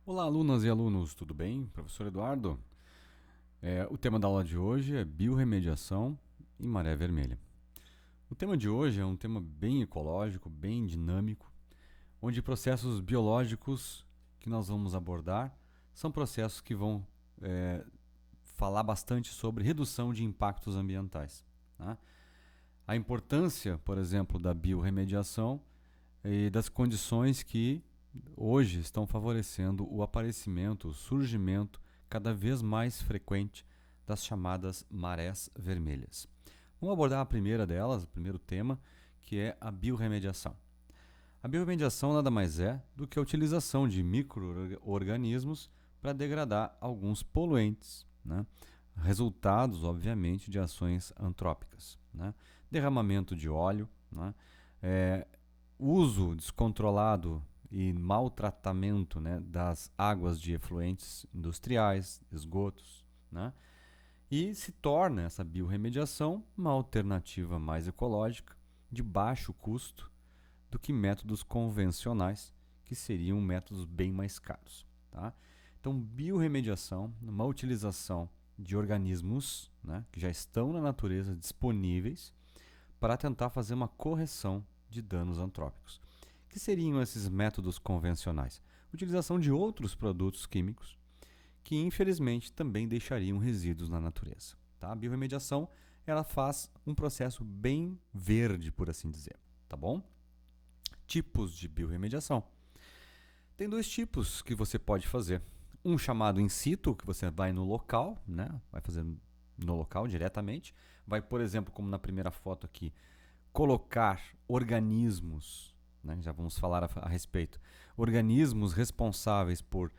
Olá, alunas e alunos, tudo bem? Professor Eduardo. O tema da aula de hoje é biorremediação em maré vermelha. O tema de hoje é um tema bem ecológico, bem dinâmico, onde processos biológicos que nós vamos abordar são processos que vão falar bastante sobre redução de impactos ambientais. Tá? A importância, por exemplo, da biorremediação e das condições que hoje estão favorecendo o aparecimento, o surgimento cada vez mais frequente das chamadas marés vermelhas. Vamos abordar a primeira delas, o primeiro tema, que é a biorremediação. A biorremediação nada mais é do que a utilização de micro-organismos para degradar alguns poluentes, né? Resultados, obviamente, de ações antrópicas. Né? Derramamento de óleo, né? Uso descontrolado e maltratamento, né, das águas de efluentes industriais, esgotos, né? E se torna essa biorremediação uma alternativa mais ecológica, de baixo custo, do que métodos convencionais, que seriam métodos bem mais caros. Tá? Então, biorremediação, uma utilização de organismos, né, que já estão na natureza disponíveis para tentar fazer uma correção de danos antrópicos. O que seriam esses métodos convencionais? Utilização de outros produtos químicos que, infelizmente, também deixariam resíduos na natureza. Tá? A biorremediação ela faz um processo bem verde, por assim dizer. Tá bom? Tipos de biorremediação. Tem dois tipos que você pode fazer. Um chamado in situ, que você vai no local, né? Vai fazer no local diretamente. Vai, por exemplo, como na primeira foto aqui, colocar organismos, né? Já vamos falar a respeito, organismos responsáveis por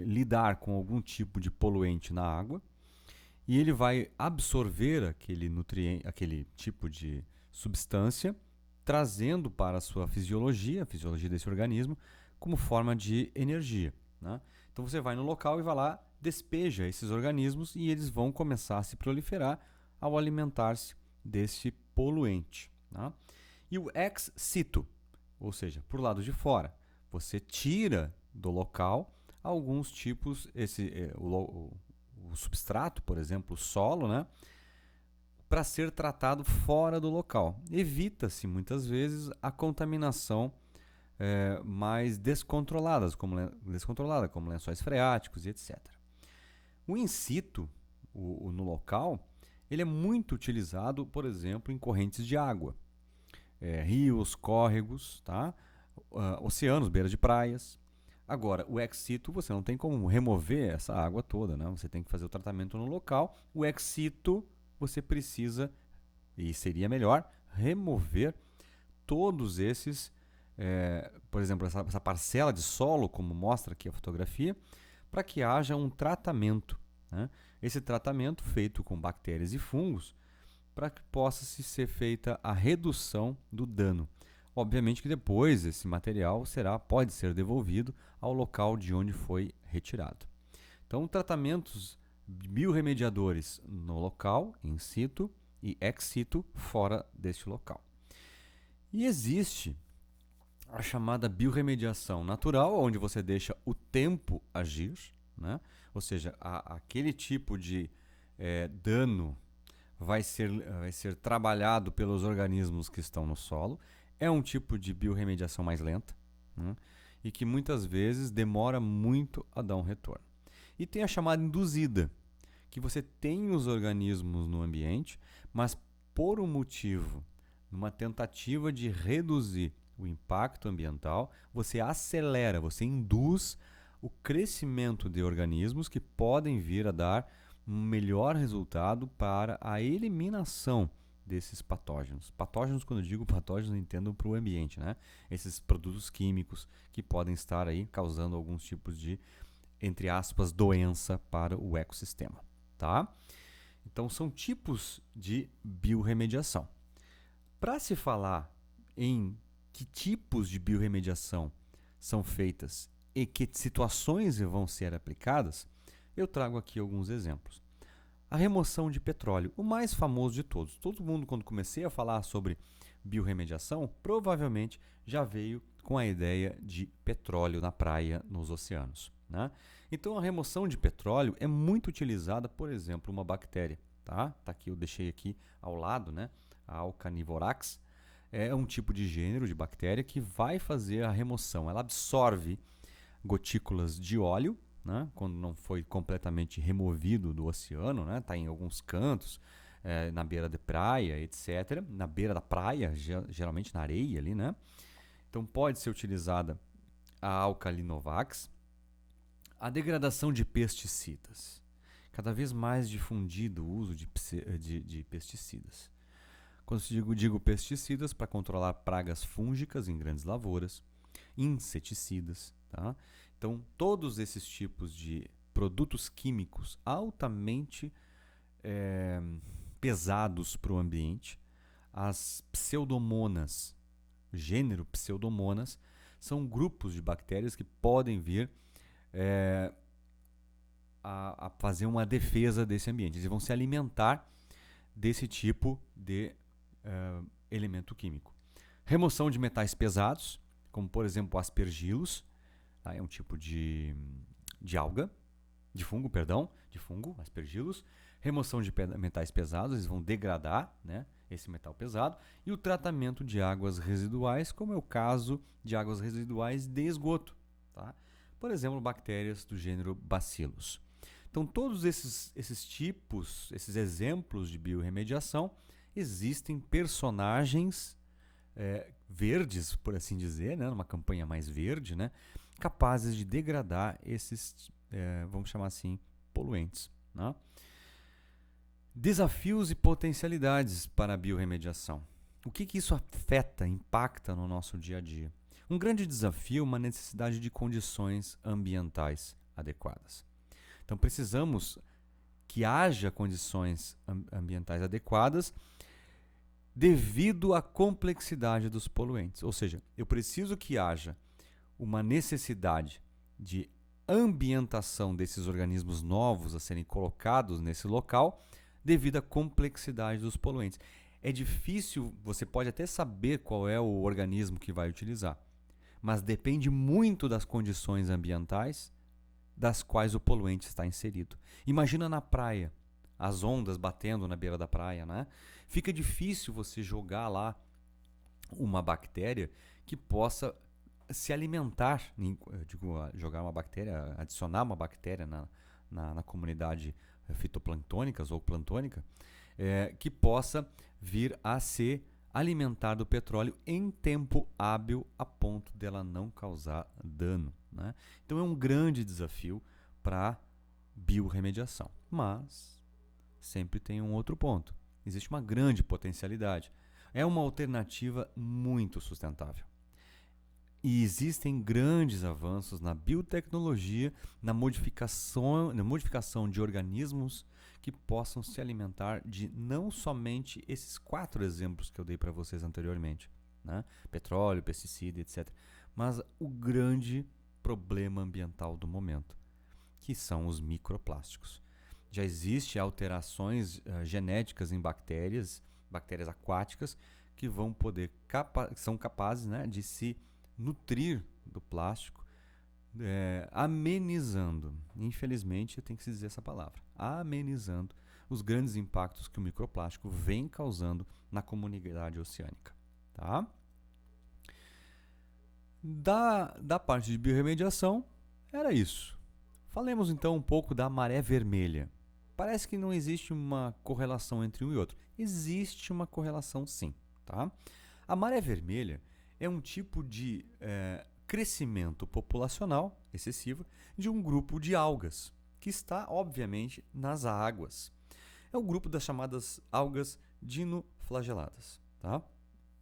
lidar com algum tipo de poluente na água, e ele vai absorver aquele nutriente, aquele tipo de substância, trazendo para a sua fisiologia, a fisiologia desse organismo, como forma de energia. Né? Então você vai no local e vai lá, despeja esses organismos e eles vão começar a se proliferar ao alimentar-se desse poluente. Tá? E o ex situ, ou seja, por lado de fora, você tira do local alguns tipos, o substrato, por exemplo, o solo, né, para ser tratado fora do local. Evita-se muitas vezes a contaminação mais descontrolada, como lençóis freáticos e etc. O in situ, no local, ele é muito utilizado, por exemplo, em correntes de água, rios, córregos, tá? Oceanos, beiras de praias. Agora, o ex situ você não tem como remover essa água toda, né? Você tem que fazer o tratamento no local. O ex situ você precisa, e seria melhor, remover todos esses, por exemplo, essa parcela de solo, como mostra aqui a fotografia, para que haja um tratamento. Né? Esse tratamento feito com bactérias e fungos para que possa ser feita a redução do dano. Obviamente que depois esse material pode ser devolvido ao local de onde foi retirado. Então, tratamentos biorremediadores no local, in situ, e ex situ, fora deste local. E existe a chamada biorremediação natural, onde você deixa o tempo agir, né? Ou seja, aquele tipo de dano vai ser trabalhado pelos organismos que estão no solo. É um tipo de biorremediação mais lenta, né? E que muitas vezes demora muito a dar um retorno. E tem a chamada induzida, que você tem os organismos no ambiente, mas por um motivo, numa tentativa de reduzir o impacto ambiental, você acelera, você induz o crescimento de organismos que podem vir a dar um melhor resultado para a eliminação desses patógenos. Patógenos, quando eu digo patógenos, entendo para o ambiente, né? Esses produtos químicos que podem estar aí causando alguns tipos de, entre aspas, doença para o ecossistema, tá? Então, são tipos de biorremediação. Para se falar em que tipos de biorremediação são feitas e que situações vão ser aplicadas, eu trago aqui alguns exemplos. A remoção de petróleo, o mais famoso de todos. Todo mundo, quando comecei a falar sobre biorremediação, provavelmente já veio com a ideia de petróleo na praia, nos oceanos. né? Então a remoção de petróleo é muito utilizada, por exemplo, uma bactéria. Tá aqui, eu deixei aqui ao lado, né? A Alcanivorax é um tipo de gênero de bactéria que vai fazer a remoção. Ela absorve gotículas de óleo, né? Quando não foi completamente removido do oceano, né? Tá em alguns cantos, na beira de praia, etc. Na beira da praia, geralmente na areia ali, né? Então pode ser utilizada a Alcalinovax. A degradação de pesticidas. Cada vez mais difundido o uso de pesticidas. Quando digo pesticidas, para controlar pragas fúngicas em grandes lavouras, inseticidas. Tá? Então, todos esses tipos de produtos químicos altamente pesados para o ambiente, as pseudomonas, gênero pseudomonas, são grupos de bactérias que podem vir a fazer uma defesa desse ambiente. Eles vão se alimentar desse tipo de elemento químico. Remoção de metais pesados, como por exemplo o aspergillus, tá? É um tipo de alga, de fungo, aspergillus. Remoção de metais pesados, eles vão degradar, né, esse metal pesado. E o tratamento de águas residuais, como é o caso de águas residuais de esgoto. Tá? Por exemplo, bactérias do gênero Bacillus. Então, todos esses tipos, esses exemplos de biorremediação, existem personagens verdes, por assim dizer, né, numa campanha mais verde, né, capazes de degradar esses, vamos chamar assim, poluentes. Né? Desafios e potencialidades para a biorremediação. O que isso afeta, impacta no nosso dia a dia? Um grande desafio é uma necessidade de condições ambientais adequadas. Então, precisamos que haja condições ambientais adequadas devido à complexidade dos poluentes. Ou seja, eu preciso que haja uma necessidade de ambientação desses organismos novos a serem colocados nesse local devido à complexidade dos poluentes. É difícil, você pode até saber qual é o organismo que vai utilizar, mas depende muito das condições ambientais das quais o poluente está inserido. Imagina na praia, as ondas batendo na beira da praia, né? Fica difícil você jogar lá uma bactéria que possa se alimentar, jogar uma bactéria, adicionar uma bactéria na comunidade fitoplantônicas ou plantônica, que possa vir a se alimentar do petróleo em tempo hábil a ponto dela não causar dano. Né? Então é um grande desafio para a biorremediação. Mas sempre tem um outro ponto. Existe uma grande potencialidade. É uma alternativa muito sustentável. E existem grandes avanços na biotecnologia, na modificação de organismos que possam se alimentar de não somente esses 4 exemplos que eu dei para vocês anteriormente, né? Petróleo, pesticida, etc. Mas o grande problema ambiental do momento, que são os microplásticos. Já existem alterações genéticas em bactérias aquáticas, que vão poder são capazes, né, de se nutrir do plástico, amenizando, infelizmente eu tenho que dizer essa palavra, amenizando os grandes impactos que o microplástico vem causando na comunidade oceânica. Tá? Da parte de biorremediação, era isso. Falemos então um pouco da maré vermelha. Parece que não existe uma correlação entre um e outro. Existe uma correlação sim. Tá? A maré vermelha é um tipo de crescimento populacional excessivo de um grupo de algas, que está, obviamente, nas águas. É o grupo das chamadas algas dinoflageladas. Tá? O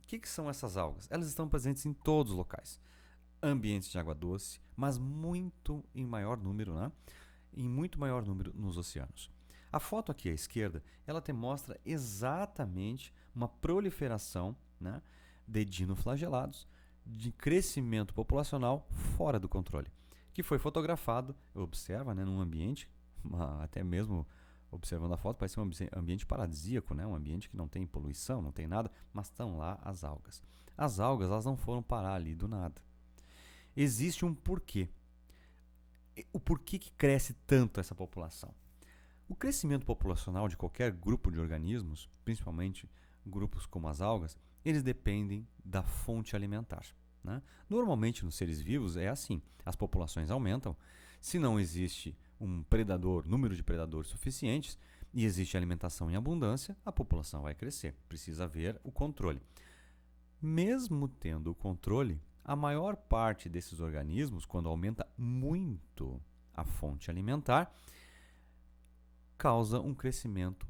que são essas algas? Elas estão presentes em todos os locais. Ambientes de água doce, mas muito em maior número, né? Em muito maior número nos oceanos. A foto aqui à esquerda, ela te mostra exatamente uma proliferação, né, de dinoflagelados, de crescimento populacional fora do controle, que foi fotografado, observa, né, num ambiente, até mesmo observando a foto, parece um ambiente paradisíaco, né, um ambiente que não tem poluição, não tem nada, mas estão lá as algas. As algas, elas não foram parar ali do nada. Existe um porquê. o porquê que cresce tanto essa população? O crescimento populacional de qualquer grupo de organismos, principalmente grupos como as algas, eles dependem da fonte alimentar, né? Normalmente nos seres vivos é assim, as populações aumentam, se não existe um predador, número de predadores suficientes e existe alimentação em abundância, a população vai crescer, precisa haver o controle. Mesmo tendo o controle, a maior parte desses organismos, quando aumenta muito a fonte alimentar, causa um crescimento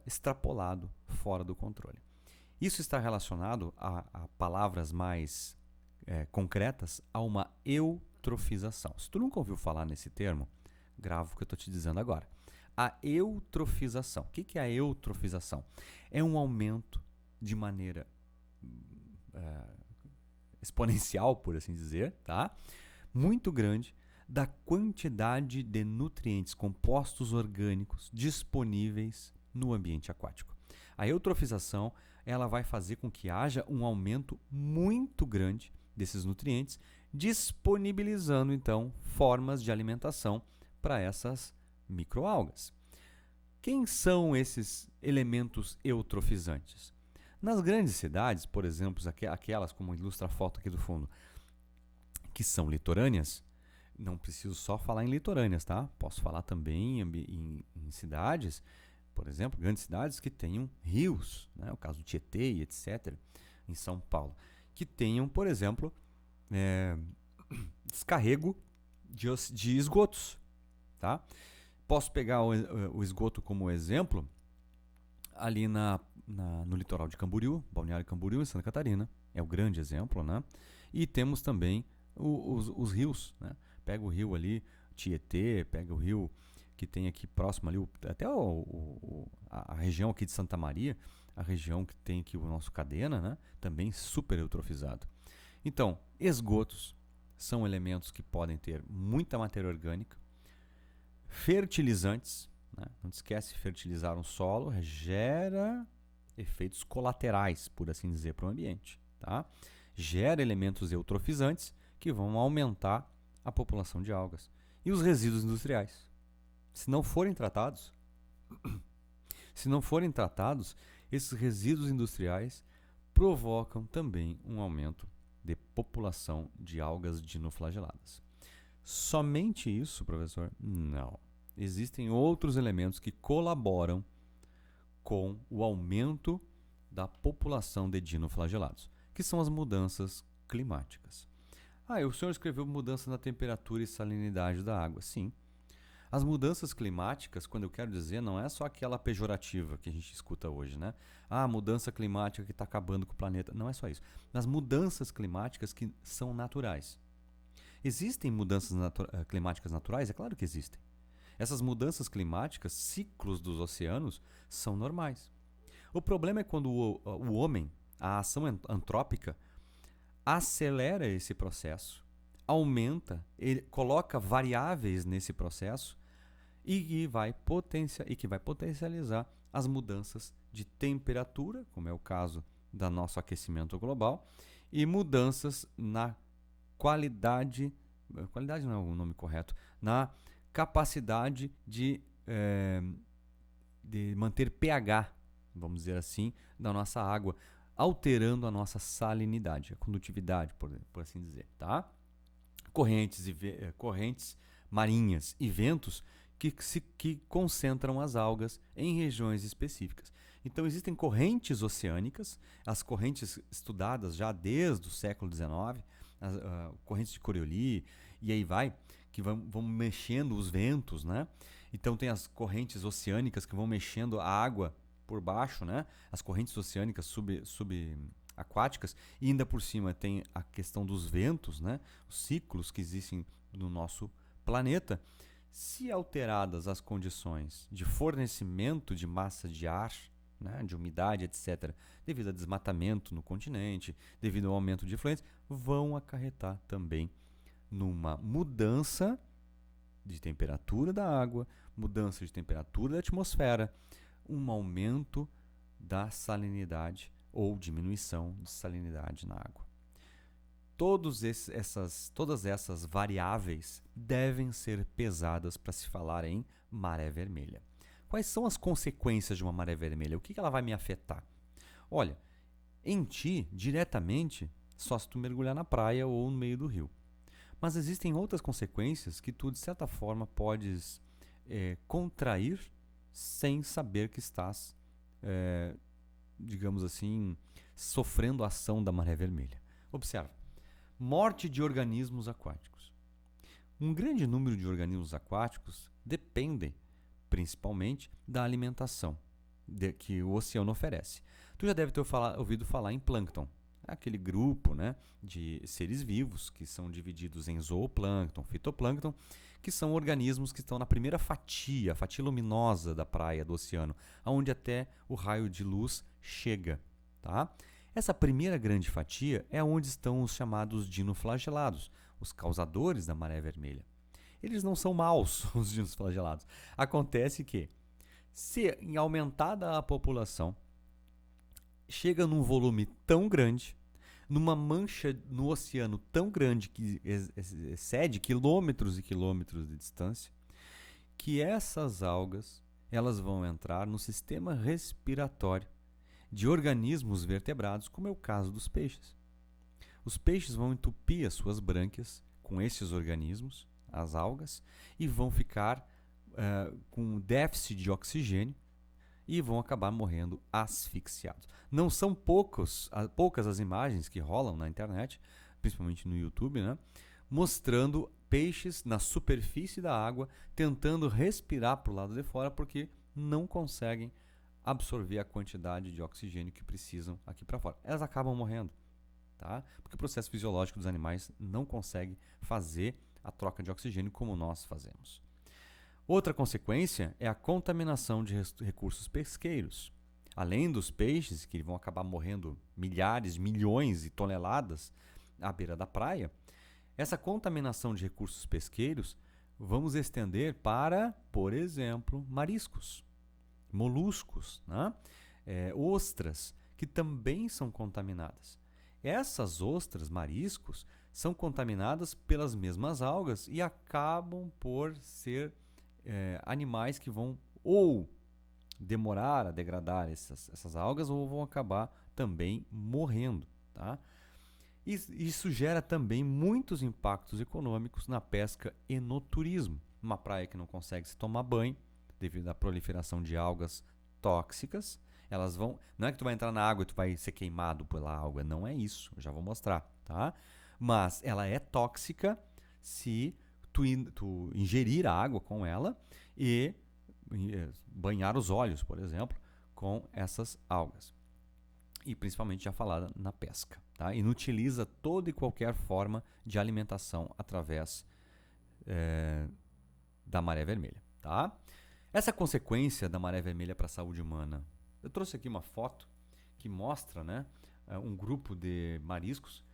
extrapolado, fora do controle. Isso está relacionado a palavras mais concretas, a uma eutrofização. Se tu nunca ouviu falar nesse termo, grava o que eu estou te dizendo agora. A eutrofização. O que é a eutrofização? É um aumento de maneira exponencial, por assim dizer, tá? Muito grande, da quantidade de nutrientes, compostos orgânicos disponíveis no ambiente aquático. A eutrofização, ela vai fazer com que haja um aumento muito grande desses nutrientes, disponibilizando então formas de alimentação para essas microalgas. Quem são esses elementos eutrofizantes? Nas grandes cidades, por exemplo, aquelas como ilustra a foto aqui do fundo, que são litorâneas, não preciso só falar em litorâneas, tá? Posso falar também em cidades, por exemplo, grandes cidades que tenham rios, né? O caso do Tietê e etc., em São Paulo, que tenham, por exemplo, descarrego de esgotos, tá? Posso pegar o esgoto como exemplo ali no litoral de Camboriú, Balneário Camboriú, em Santa Catarina, é o grande exemplo, né? E temos também os rios, né? Pega o rio ali, Tietê, pega o rio que tem aqui próximo ali, até a região aqui de Santa Maria, a região que tem aqui o nosso Cadena, né? Também super eutrofizado. Então, esgotos são elementos que podem ter muita matéria orgânica, fertilizantes, né? Não te esquece, fertilizar um solo gera efeitos colaterais, por assim dizer, para o ambiente, tá? Gera elementos eutrofizantes que vão aumentar a população de algas. E os resíduos industriais. Se não forem tratados, esses resíduos industriais provocam também um aumento de população de algas dinoflageladas. Somente isso, professor? Não. Existem outros elementos que colaboram com o aumento da população de dinoflagelados, que são as mudanças climáticas. O senhor escreveu mudança na temperatura e salinidade da água. Sim. As mudanças climáticas, quando eu quero dizer, não é só aquela pejorativa que a gente escuta hoje, né? Mudança climática que está acabando com o planeta. Não é só isso. As mudanças climáticas que são naturais. Existem mudanças climáticas naturais? É claro que existem. Essas mudanças climáticas, ciclos dos oceanos, são normais. O problema é quando o homem, a ação antrópica, acelera esse processo, aumenta, ele coloca variáveis nesse processo e que vai potencializar as mudanças de temperatura, como é o caso do nosso aquecimento global, e mudanças na qualidade não é o nome correto, na capacidade de manter pH, vamos dizer assim, da nossa água, alterando a nossa salinidade, a condutividade, por assim dizer, tá? Correntes marinhas e ventos que concentram as algas em regiões específicas. Então existem correntes oceânicas, as correntes estudadas já desde o século XIX, as correntes de Coriolis, e aí que vão mexendo os ventos, né? Então tem as correntes oceânicas que vão mexendo a água por baixo, né? As correntes oceânicas subaquáticas, e ainda por cima tem a questão dos ventos, né? Os ciclos que existem no nosso planeta. Se alteradas as condições de fornecimento de massa de ar, né, de umidade, etc., devido a desmatamento no continente, devido ao aumento de efluentes, vão acarretar também numa mudança de temperatura da água, mudança de temperatura da atmosfera, um aumento da salinidade ou diminuição de salinidade na água. Todas essas variáveis devem ser pesadas para se falar em maré vermelha. Quais são as consequências de uma maré vermelha? O que ela vai me afetar? Olha, em ti, diretamente, só se tu mergulhar na praia ou no meio do rio. Mas existem outras consequências que tu, de certa forma, podes contrair sem saber que estás, digamos assim, sofrendo a ação da maré vermelha. Observa. Morte de organismos aquáticos. Um grande número de organismos aquáticos dependem, principalmente, da alimentação que o oceano oferece. Tu já deve ter ouvido falar em plâncton, aquele grupo, né, de seres vivos que são divididos em zooplâncton, fitoplâncton, que são organismos que estão na primeira fatia, a fatia luminosa da praia, do oceano, onde até o raio de luz chega. Tá? Essa primeira grande fatia é onde estão os chamados dinoflagelados, os causadores da maré vermelha. Eles não são maus, os dinoflagelados. Acontece que, se em aumentada a população, chega num volume tão grande, numa mancha no oceano tão grande que excede quilômetros e quilômetros de distância, que essas algas elas vão entrar no sistema respiratório de organismos vertebrados, como é o caso dos peixes. Os peixes vão entupir as suas brânquias com esses organismos, as algas, e vão ficar com déficit de oxigênio e vão acabar morrendo asfixiados. Não são poucas as imagens que rolam na internet, principalmente no YouTube, né, mostrando peixes na superfície da água tentando respirar para o lado de fora porque não conseguem absorver a quantidade de oxigênio que precisam aqui para fora. Elas acabam morrendo, tá? Porque o processo fisiológico dos animais não consegue fazer a troca de oxigênio como nós fazemos. Outra consequência é a contaminação de recursos pesqueiros. Além dos peixes, que vão acabar morrendo milhares, milhões de toneladas à beira da praia, essa contaminação de recursos pesqueiros vamos estender para, por exemplo, mariscos, moluscos, né? Ostras, que também são contaminadas. Essas ostras, mariscos, são contaminadas pelas mesmas algas e acabam por ser animais que vão ou demorar a degradar essas algas ou vão acabar também morrendo. Tá? Isso gera também muitos impactos econômicos na pesca e no turismo. Uma praia que não consegue se tomar banho devido à proliferação de algas tóxicas, elas vão... Não é que tu vai entrar na água e tu vai ser queimado pela alga, não é isso, eu já vou mostrar. Tá? Mas ela é tóxica se tu ingerir a água com ela e banhar os olhos, por exemplo, com essas algas. E principalmente já falada na pesca. Tá? Inutiliza toda e qualquer forma de alimentação através da maré vermelha. Tá? Essa consequência da maré vermelha para a saúde humana. Eu trouxe aqui uma foto que mostra, né, um grupo de mariscos,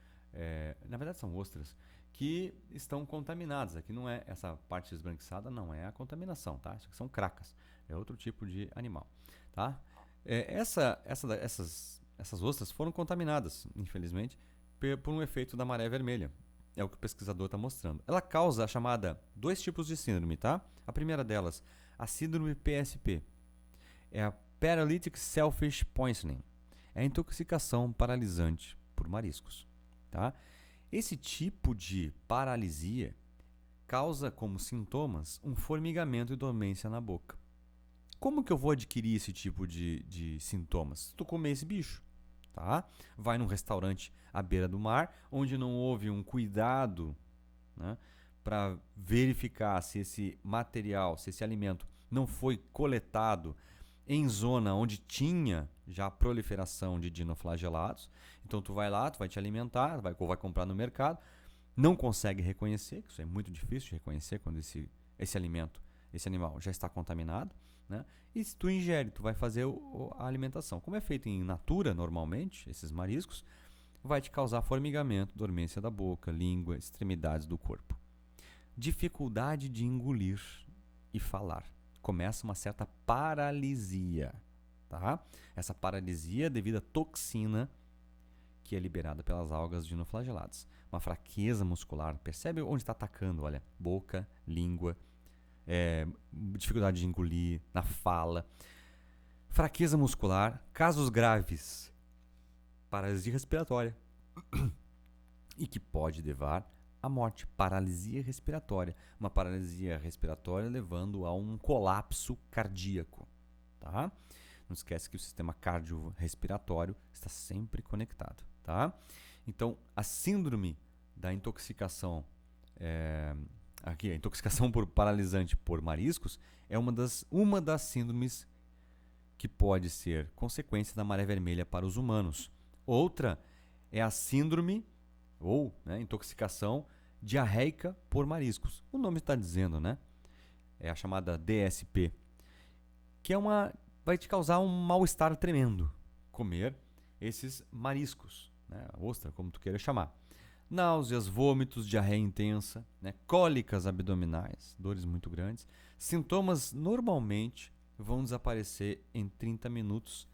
na verdade são ostras, que estão contaminadas. Aqui não é essa parte esbranquiçada, não é a contaminação, tá? Isso aqui são cracas, é outro tipo de animal, tá? Essas ostras foram contaminadas, infelizmente, por um efeito da maré vermelha. É o que o pesquisador está mostrando. Ela causa a chamada 2 tipos de síndrome, tá? A primeira delas, a síndrome PSP, é a Paralytic Selfish Poisoning, é a intoxicação paralisante por mariscos, tá? Esse tipo de paralisia causa como sintomas um formigamento e dormência na boca. Como que eu vou adquirir esse tipo de sintomas? Se tu comer esse bicho, tá? Vai num restaurante à beira do mar, onde não houve um cuidado, né, para verificar se esse material, se esse alimento não foi coletado em zona onde tinha já a proliferação de dinoflagelados. Então tu vai lá, tu vai te alimentar, vai comprar no mercado, não consegue reconhecer, que isso é muito difícil de reconhecer quando esse alimento, esse animal já está contaminado, né? E se tu ingere, tu vai fazer a alimentação. Como é feito em natura normalmente, esses mariscos, vai te causar formigamento, dormência da boca, língua, extremidades do corpo. Dificuldade de engolir e falar. Começa uma certa paralisia, tá? Essa paralisia é devido à toxina que é liberada pelas algas dinoflageladas. uma fraqueza muscular. Percebe onde está atacando? Olha, boca, língua, dificuldade de engolir, na fala. Fraqueza muscular, casos graves, paralisia respiratória e que pode levar à morte. Paralisia respiratória. Uma paralisia respiratória levando a um colapso cardíaco. Tá? Não esquece que o sistema cardiorrespiratório está sempre conectado. Tá? Então, a síndrome da intoxicação, aqui, a intoxicação por paralisante por mariscos, é uma das síndromes que pode ser consequência da maré vermelha para os humanos. Outra é a síndrome ou intoxicação diarreica por mariscos. O nome está dizendo, né? É a chamada DSP, que vai te causar um mal-estar tremendo comer esses mariscos, né? Ostra, como tu queira chamar. Náuseas, vômitos, diarreia intensa, né? Cólicas abdominais, dores muito grandes. Sintomas normalmente vão desaparecer em 30 minutos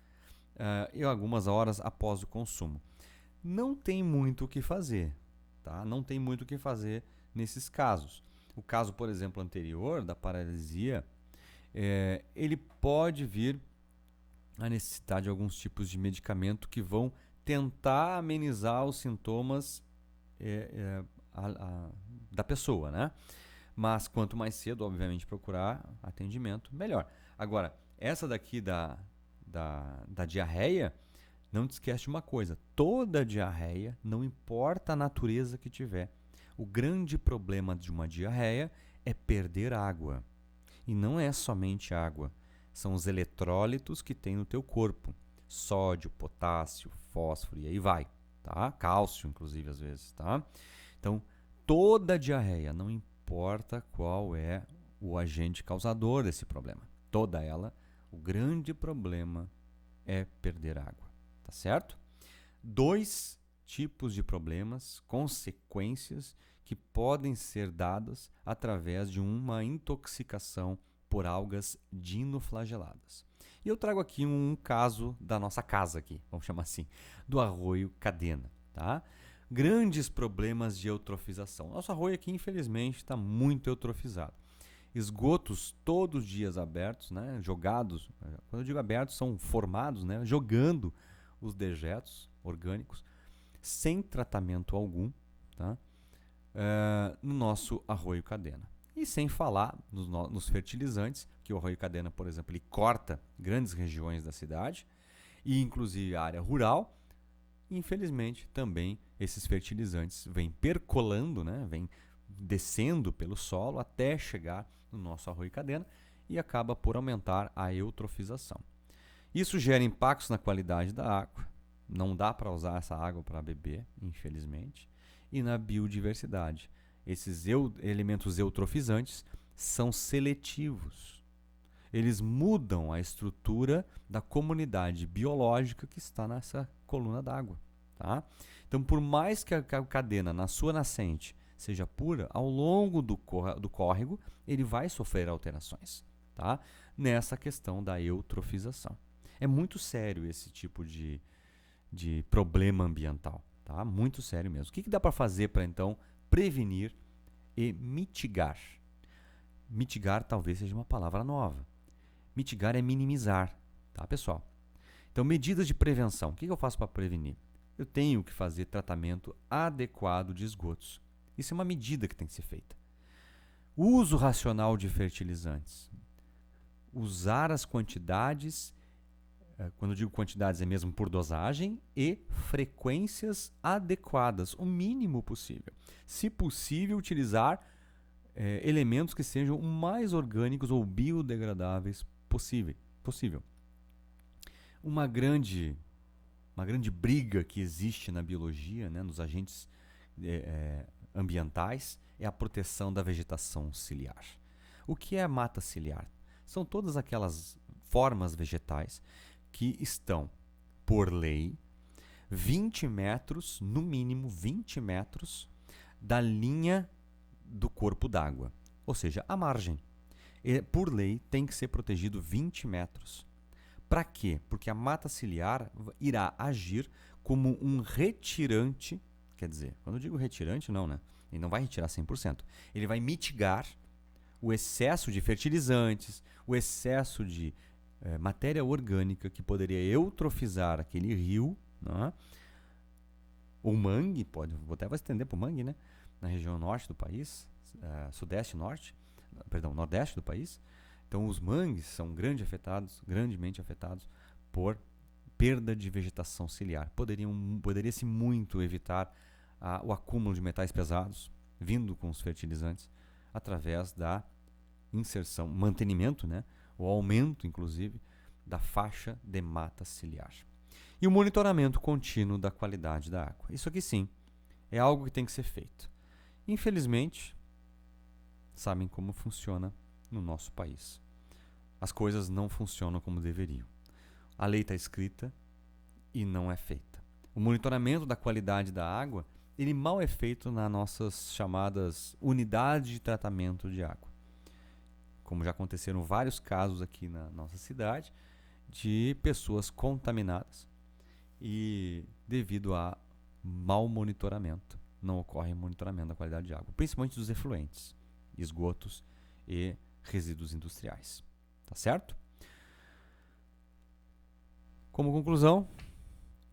e algumas horas após o consumo. Não tem muito o que fazer, tá? Não tem muito o que fazer nesses casos. O caso, por exemplo, anterior da paralisia, ele pode vir a necessitar de alguns tipos de medicamento que vão tentar amenizar os sintomas da pessoa, né? Mas quanto mais cedo, obviamente, procurar atendimento, melhor. Agora, essa daqui da diarreia, não te esquece de uma coisa. Toda diarreia, não importa a natureza que tiver, o grande problema de uma diarreia é perder água. E não é somente água. São os eletrólitos que tem no teu corpo. Sódio, potássio, fósforo e aí vai. Tá? Cálcio, inclusive, às vezes. Tá? Então, toda diarreia, não importa qual é o agente causador desse problema. Toda ela, o grande problema é perder água. Tá certo? 2 tipos de problemas, consequências que podem ser dadas através de uma intoxicação por algas dinoflageladas. E eu trago aqui um caso da nossa casa aqui, vamos chamar assim, do arroio cadena, tá? Grandes problemas de eutrofização. Nosso arroio aqui, infelizmente, está muito eutrofizado. Esgotos todos os dias abertos, né? Jogados, quando eu digo abertos, são formados, né? Jogando os dejetos orgânicos, sem tratamento algum, tá? No nosso arroio cadena. E sem falar nos fertilizantes, que o arroio cadena, por exemplo, ele corta grandes regiões da cidade, e inclusive a área rural. Infelizmente, também esses fertilizantes vêm percolando, né? Vêm descendo pelo solo até chegar no nosso arroio cadena e acaba por aumentar a eutrofização. Isso gera impactos na qualidade da água, não dá para usar essa água para beber, infelizmente, e na biodiversidade. Esses elementos eutrofizantes são seletivos. Eles mudam a estrutura da comunidade biológica que está nessa coluna d'água. Tá? Então, por mais que a cadena na sua nascente seja pura, ao longo do córrego, ele vai sofrer alterações, tá? Nessa questão da eutrofização. É muito sério esse tipo de problema ambiental, tá? Muito sério mesmo. O que dá para fazer para, então, prevenir e mitigar? Mitigar talvez seja uma palavra nova. Mitigar é minimizar, tá, pessoal? Então, medidas de prevenção. O que eu faço para prevenir? Eu tenho que fazer tratamento adequado de esgotos. Isso é uma medida que tem que ser feita. Uso racional de fertilizantes. Usar as quantidades, quando eu digo quantidades é mesmo por dosagem, e frequências adequadas, o mínimo possível. Se possível, utilizar elementos que sejam o mais orgânicos ou biodegradáveis possível. Uma grande briga que existe na biologia, né, nos agentes ambientais, é a proteção da vegetação ciliar. O que é a mata ciliar? São todas aquelas formas vegetais que estão, por lei, 20 metros, no mínimo 20 metros, da linha do corpo d'água, ou seja, a margem. Por lei, tem que ser protegido 20 metros. Para quê? Porque a mata ciliar irá agir como um retirante Quer dizer, quando eu digo retirante, não, né? Ele não vai retirar 100%. Ele vai mitigar o excesso de fertilizantes, o excesso de matéria orgânica que poderia eutrofizar aquele rio, né? O mangue, vou até estender para o mangue, né? Na região norte do país, nordeste do país. Então, os mangues são grandemente afetados por perda de vegetação ciliar. Poderia-se muito evitar o acúmulo de metais pesados vindo com os fertilizantes através da inserção, mantenimento, né? O aumento, inclusive, da faixa de mata ciliar. E o monitoramento contínuo da qualidade da água. Isso aqui sim é algo que tem que ser feito. Infelizmente, sabem como funciona no nosso país. As coisas não funcionam como deveriam. A lei está escrita e não é feita. O monitoramento da qualidade da água, ele mal é feito nas nossas chamadas unidades de tratamento de água. Como já aconteceram vários casos aqui na nossa cidade, de pessoas contaminadas e devido a mau monitoramento, não ocorre monitoramento da qualidade de água, principalmente dos efluentes, esgotos e resíduos industriais. Tá certo? Como conclusão,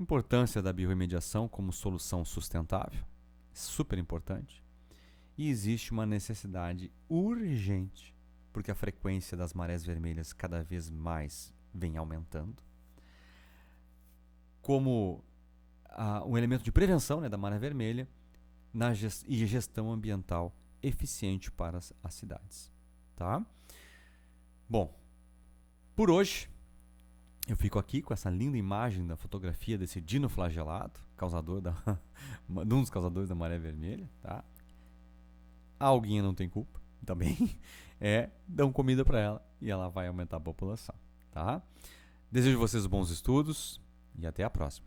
importância da biorremediação como solução sustentável, super importante, e existe uma necessidade urgente, porque a frequência das marés vermelhas cada vez mais vem aumentando, como um elemento de prevenção, né, da maré vermelha e gestão ambiental eficiente para as cidades. Tá? Bom, por hoje eu fico aqui com essa linda imagem da fotografia desse dinoflagelado, um dos causadores da maré vermelha. Tá? A alguinha não tem culpa, também. Dão comida para ela e ela vai aumentar a população. Tá? Desejo a vocês bons estudos e até a próxima.